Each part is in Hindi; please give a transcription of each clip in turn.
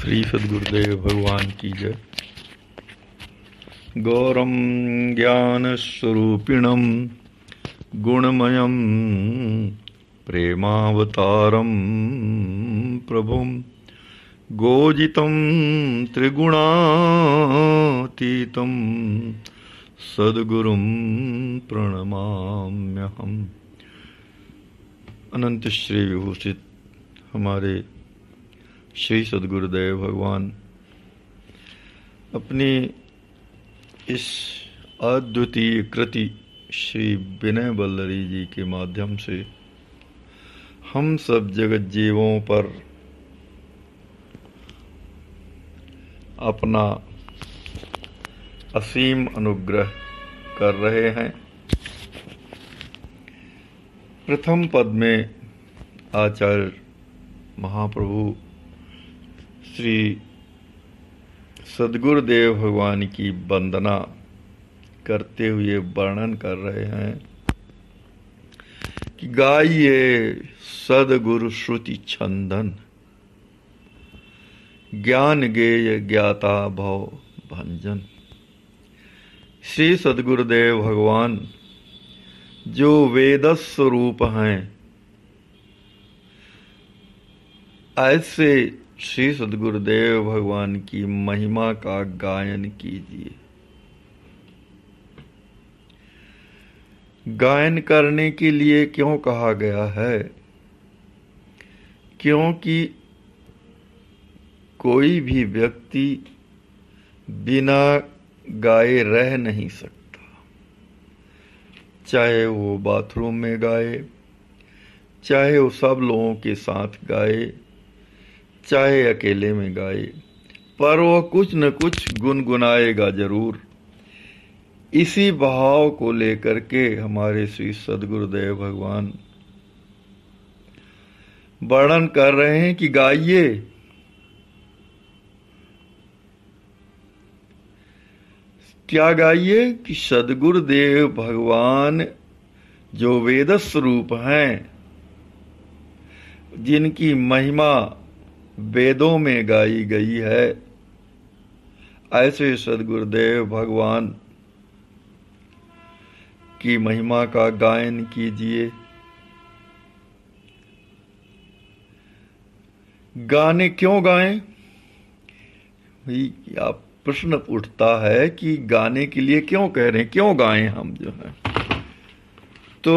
श्री सद्गुरुदेव भगवान की जय। गौरम ज्ञान स्वरूपिणम गुणमयम प्रेमावतारम प्रभुम गोजितं त्रिगुणातीतं सद्गुरुं प्रणमाम्यहम्। अनंत श्री विभूषित हमारे श्री सद्गुरुदेव भगवान अपनी इस अद्वितीय कृति श्री विनय वल्लरी जी के माध्यम से हम सब जगत जीवों पर अपना असीम अनुग्रह कर रहे हैं। प्रथम पद में आचार्य महाप्रभु श्री सद्गुरुदेव भगवान की वंदना करते हुए वर्णन कर रहे हैं कि गाइए सद्गुरु श्रुति छंदन ज्ञान गेय ज्ञाता भव भंजन। श्री सद्गुरुदेव भगवान जो वेद स्वरूप हैं, ऐसे श्री सद्गुरुदेव भगवान की महिमा का गायन कीजिए। गायन करने के लिए क्यों कहा गया है? क्योंकि कोई भी व्यक्ति बिना गाए रह नहीं सकता। चाहे वो बाथरूम में गाए, चाहे वो सब लोगों के साथ गाए, चाहे अकेले में गाए, पर वह कुछ न कुछ गुनगुनाएगा जरूर। इसी भाव को लेकर के हमारे श्री सद्गुरुदेव भगवान वर्णन कर रहे हैं कि गाइए। क्या गाइए? कि सद्गुरुदेव भगवान जो वेद स्वरूप हैं, जिनकी महिमा वेदों में गाई गई है, ऐसे सद्गुरुदेव भगवान की महिमा का गायन कीजिए। गाने क्यों गाएं? आप प्रश्न उठता है कि गाने के लिए क्यों कह रहे हैं, क्यों गाएं हम जो है। तो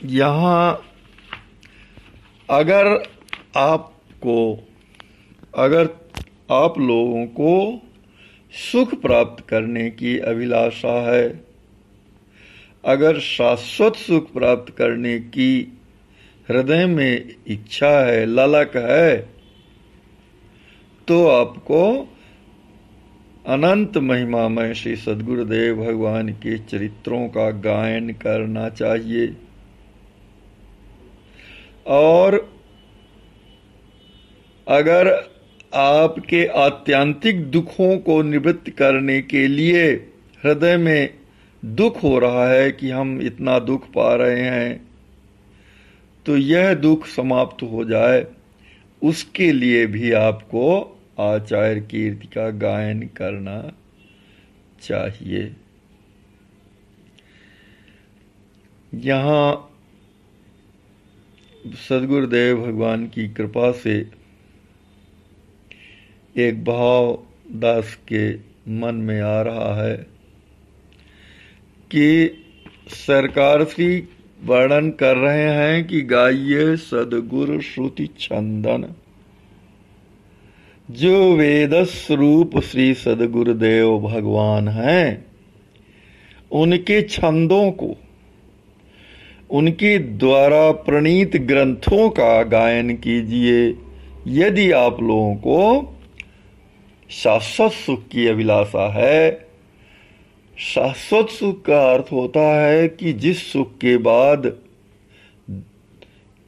यहां अगर आप लोगों को सुख प्राप्त करने की अभिलाषा है, अगर शाश्वत सुख प्राप्त करने की हृदय में इच्छा है, ललक है, तो आपको अनंत महिमामय श्री सद्गुरुदेव भगवान के चरित्रों का गायन करना चाहिए। और अगर आपके आत्यंतिक दुखों को निवृत्त करने के लिए हृदय में दुख हो रहा है कि हम इतना दुख पा रहे हैं, तो यह दुख समाप्त हो जाए, उसके लिए भी आपको आचार्य कीर्ति का गायन करना चाहिए। यहाँ सद्गुरुदेव भगवान की कृपा से एक भाव दास के मन में आ रहा है कि सरकार श्री वर्णन कर रहे हैं कि गाइए सद्गुरु श्रुति छंदन। जो वेद स्वरूप श्री सद्गुरुदेव भगवान हैं, उनके छंदों को, उनके द्वारा प्रणीत ग्रंथों का गायन कीजिए। यदि आप लोगों को शाश्वत सुख की अभिलाषा है, शाश्वत सुख का अर्थ होता है कि जिस सुख के बाद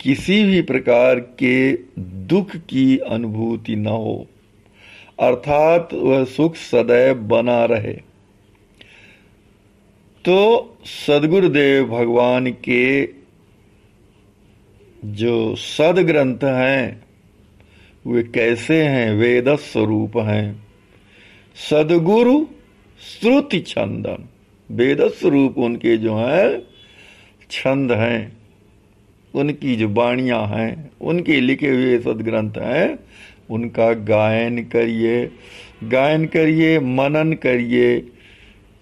किसी भी प्रकार के दुख की अनुभूति न हो, अर्थात वह सुख सदैव बना रहे। तो सद्गुरुदेव भगवान के जो सदग्रंथ हैं, वे कैसे हैं? वेद स्वरूप हैं, सदगुरु श्रुति छंदन। वेद स्वरूप उनके जो है छंद हैं, उनकी जो वाणियां हैं, उनके लिखे हुए सदग्रंथ हैं, उनका गायन करिए, गायन करिए, मनन करिए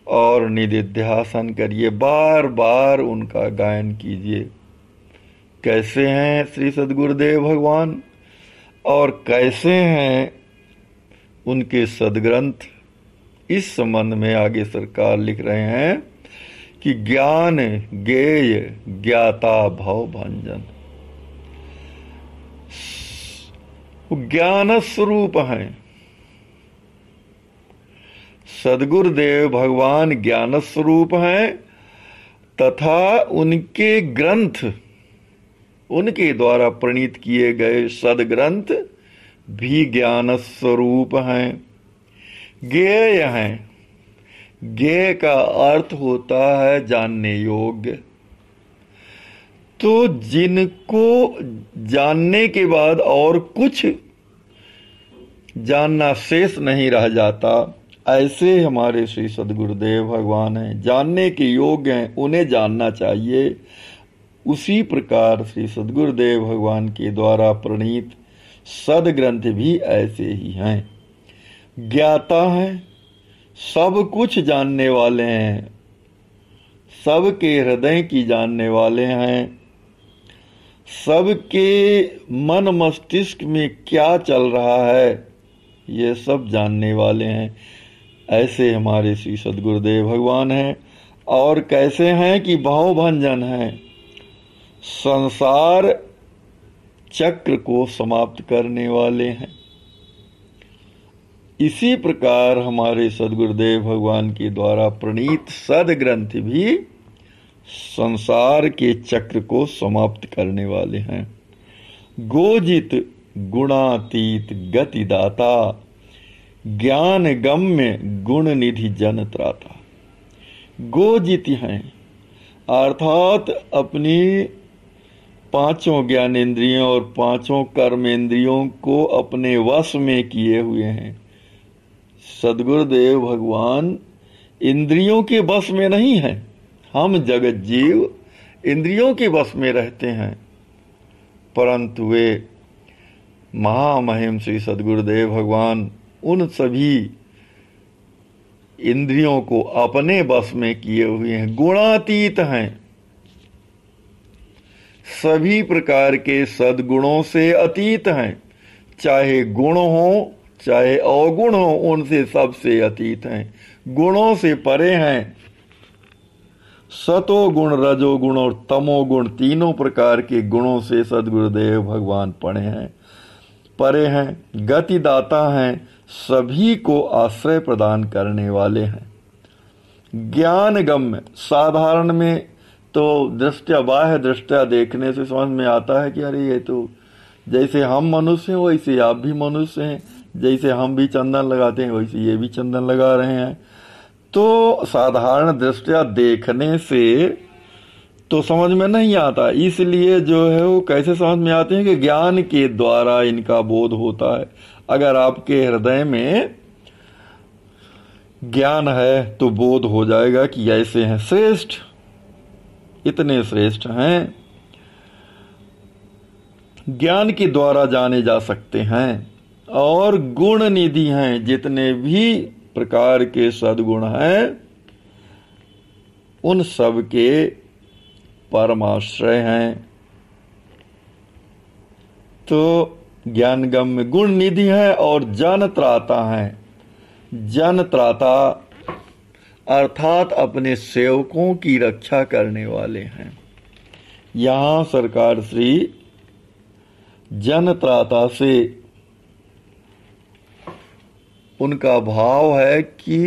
और निधिध्यासन करिए, बार बार उनका गायन कीजिए। कैसे हैं श्री सद्गुरुदेव भगवान और कैसे हैं उनके सदग्रंथ, इस संबंध में आगे सरकार लिख रहे हैं कि ज्ञान गेय ज्ञाता भव भंजन। ज्ञान स्वरूप हैं सद्गुरुदेव भगवान, ज्ञान स्वरूप हैं तथा उनके ग्रंथ, उनके द्वारा प्रणीत किए गए सदग्रंथ भी ज्ञान स्वरूप हैं, ज्ञेय हैं। ज्ञेय का अर्थ होता है जानने योग्य। तो जिनको जानने के बाद और कुछ जानना शेष नहीं रह जाता, ऐसे हमारे श्री सद्गुरुदेव भगवान हैं, जानने के योग्य हैं, उन्हें जानना चाहिए। उसी प्रकार श्री सद्गुरुदेव भगवान के द्वारा प्रणीत सदग्रंथ भी ऐसे ही हैं, ज्ञाता हैं, सब कुछ जानने वाले हैं, सबके हृदय की जानने वाले हैं, सबके मन मस्तिष्क में क्या चल रहा है ये सब जानने वाले हैं। ऐसे हमारे श्री सद्गुरुदेव भगवान हैं। और कैसे हैं कि भवभंजन हैं, संसार चक्र को समाप्त करने वाले हैं। इसी प्रकार हमारे सद्गुरुदेव भगवान के द्वारा प्रणीत सदग्रंथ भी संसार के चक्र को समाप्त करने वाले हैं। गोजित गुणातीत गतिदाता, ज्ञान गम्य गुण निधि जन त्राता। गोजित हैं अर्थात अपनी पांचों ज्ञानेंद्रियों और पांचों कर्मेंद्रियों को अपने वश में किए हुए हैं। सद्गुरुदेव भगवान इंद्रियों के वश में नहीं है। हम जगत जीव इंद्रियों के वश में रहते हैं, परंतु वे महामहिम श्री सद्गुरुदेव भगवान उन सभी इंद्रियों को अपने वश में किए हुए हैं। गुणातीत हैं, सभी प्रकार के सद्गुणों से अतीत हैं, चाहे गुण हो चाहे अवगुण हो, उनसे सबसे अतीत हैं, गुणों से परे हैं। सतोगुण, रजोगुण और तमोगुण तीनों प्रकार के गुणों से सद्गुरुदेव भगवान परे हैं, गतिदाता हैं, सभी को आश्रय प्रदान करने वाले हैं। ज्ञान गम्य, साधारण में तो दृष्टया बाह्य दृष्टया देखने से समझ में आता है कि अरे ये तो जैसे हम मनुष्य हैं वैसे आप भी मनुष्य हैं, जैसे हम भी चंदन लगाते हैं वैसे ये भी चंदन लगा रहे हैं। तो साधारण दृष्टया देखने से तो समझ में नहीं आता, इसलिए जो है वो कैसे समझ में आते हैं कि ज्ञान के द्वारा इनका बोध होता है। अगर आपके हृदय में ज्ञान है तो बोध हो जाएगा कि ऐसे हैं, श्रेष्ठ, इतने श्रेष्ठ हैं, ज्ञान के द्वारा जाने जा सकते हैं। और गुण निधि हैं, जितने भी प्रकार के सद्गुण हैं उन सब के परमाश्रय हैं। तो ज्ञानगम्य गुण निधि है और जन त्राता हैं। जन त्राता अर्थात अपने सेवकों की रक्षा करने वाले हैं। यहां सरकार श्री जन त्राता से उनका भाव है कि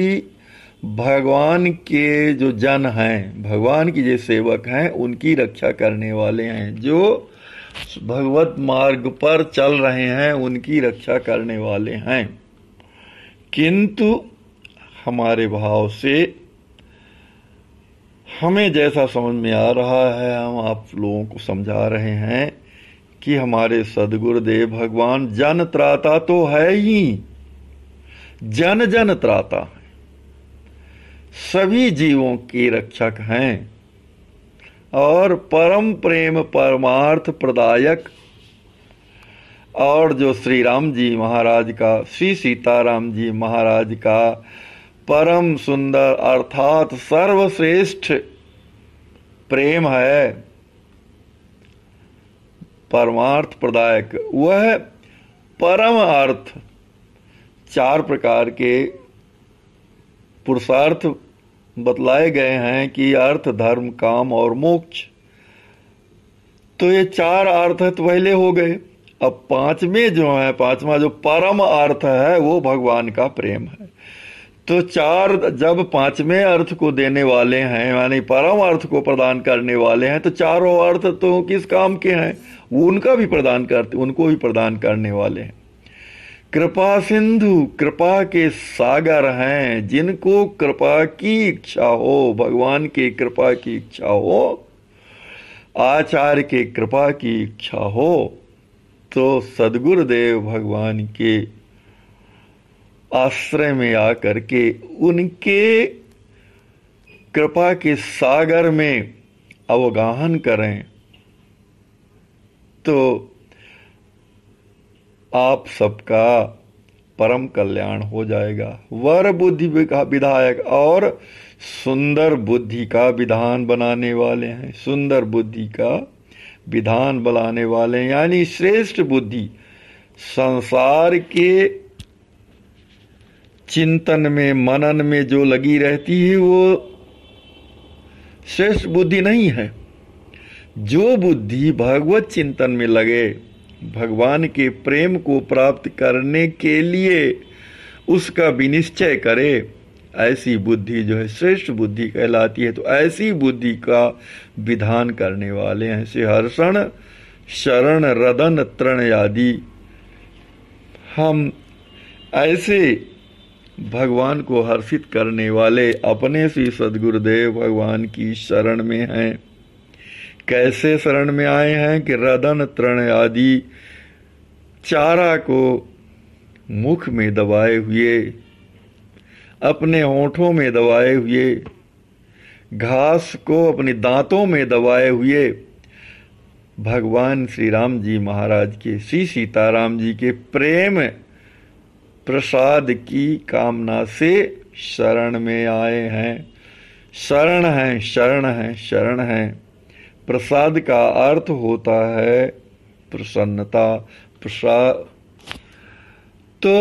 भगवान के जो जन हैं, भगवान की जो सेवक हैं, उनकी रक्षा करने वाले हैं। जो भगवत मार्ग पर चल रहे हैं उनकी रक्षा करने वाले हैं। किंतु हमारे भाव से हमें जैसा समझ में आ रहा है हम आप लोगों को समझा रहे हैं कि हमारे सद्गुरुदेव भगवान जन त्राता तो है ही, जन जन त्राता है, सभी जीवों के रक्षक हैं और परम प्रेम परमार्थ प्रदायक। और जो श्री राम जी महाराज का, श्री सीताराम जी महाराज का परम सुंदर अर्थात सर्वश्रेष्ठ प्रेम है, परमार्थ प्रदायक, वह परम अर्थ, 4 प्रकार के पुरुषार्थ बतलाए गए हैं कि अर्थ, धर्म, काम और मोक्ष। तो ये 4 अर्थ तो पहले हो गए। अब 5वें जो है, 5वां जो परम अर्थ है वो भगवान का प्रेम है। तो 4 जब 5वें अर्थ को देने वाले हैं, यानी परम अर्थ को प्रदान करने वाले हैं, तो 4 अर्थ तो किस काम के हैं, वो उनका भी प्रदान करते, उनको भी प्रदान करने वाले हैं। कृपा सिंधु, कृपा के सागर हैं, जिनको कृपा की इच्छा हो, भगवान की कृपा की इच्छा हो, आचार्य के कृपा की इच्छा हो, तो सद्गुरुदेव भगवान के आश्रय में आकर के उनके कृपा के सागर में अवगाहन करें तो आप सबका परम कल्याण हो जाएगा। वर बुद्धि विधायक और सुंदर बुद्धि का विधान बनाने वाले हैं, सुंदर बुद्धि का विधान बनाने वाले हैं, यानी श्रेष्ठ बुद्धि। संसार के चिंतन में, मनन में जो लगी रहती है वो श्रेष्ठ बुद्धि नहीं है। जो बुद्धि भगवत चिंतन में लगे, भगवान के प्रेम को प्राप्त करने के लिए उसका विनिश्चय करे, ऐसी बुद्धि जो है श्रेष्ठ बुद्धि कहलाती है। तो ऐसी बुद्धि का विधान करने वाले हैं श्री हर्षण, शरण, रदन, तृण आदि। हम ऐसे भगवान को हर्षित करने वाले अपने श्री सद्गुरुदेव भगवान की शरण में हैं। कैसे शरण में आए हैं कि रदन, तृण आदि चारा को मुख में दबाए हुए, अपने होठों में दबाए हुए, घास को अपने दांतों में दबाए हुए भगवान श्री राम जी महाराज के, श्री सीताराम जी के प्रेम प्रसाद की कामना से शरण में आए हैं। शरण हैं, शरण हैं, शरण हैं। प्रसाद का अर्थ होता है प्रसन्नता, प्रसाद। तो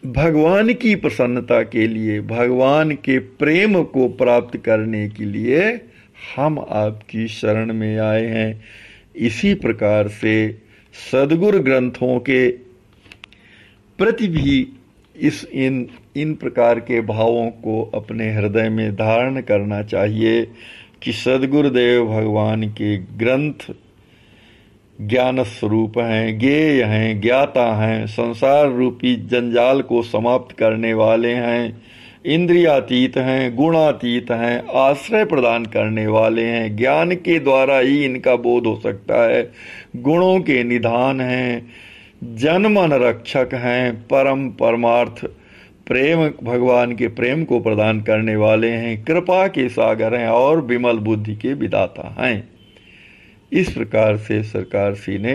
भगवान की प्रसन्नता के लिए, भगवान के प्रेम को प्राप्त करने के लिए हम आपकी शरण में आए हैं। इसी प्रकार से सद्गुरु ग्रंथों के प्रति भी इन प्रकार के भावों को अपने हृदय में धारण करना चाहिए कि सद्गुरुदेव भगवान के ग्रंथ ज्ञान स्वरूप हैं, ज्ञेय हैं, ज्ञाता हैं, संसार रूपी जंजाल को समाप्त करने वाले हैं, इंद्रियातीत हैं, गुणातीत हैं, आश्रय प्रदान करने वाले हैं। ज्ञान के द्वारा ही इनका बोध हो सकता है। गुणों के निधान हैं, जनमन रक्षक हैं, परम परमार्थ प्रेम, भगवान के प्रेम को प्रदान करने वाले हैं, कृपा के सागर हैं और विमल बुद्धि के विधाता हैं। इस प्रकार से सरकार श्री ने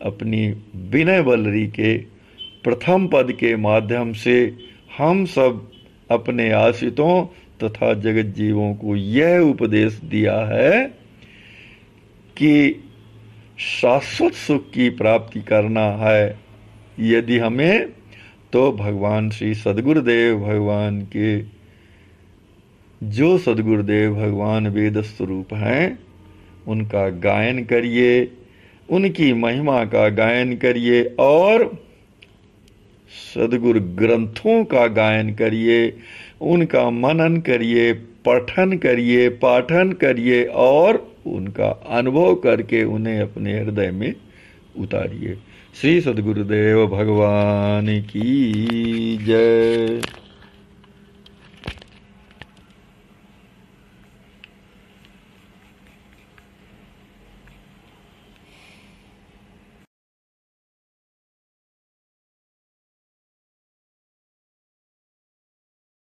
अपनी विनय वल्लरी के प्रथम पद के माध्यम से हम सब अपने आश्रितों तथा जगत जीवों को यह उपदेश दिया है कि शाश्वत सुख की प्राप्ति करना है यदि हमें, तो भगवान श्री सद्गुरुदेव भगवान के, जो सद्गुरुदेव भगवान वेद स्वरूप हैं, उनका गायन करिए, उनकी महिमा का गायन करिए और सद्गुरु ग्रंथों का गायन करिए, उनका मनन करिए, पठन करिए, पाठन करिए और उनका अनुभव करके उन्हें अपने हृदय में उतारिए। श्री सद्गुरुदेव भगवान की जय।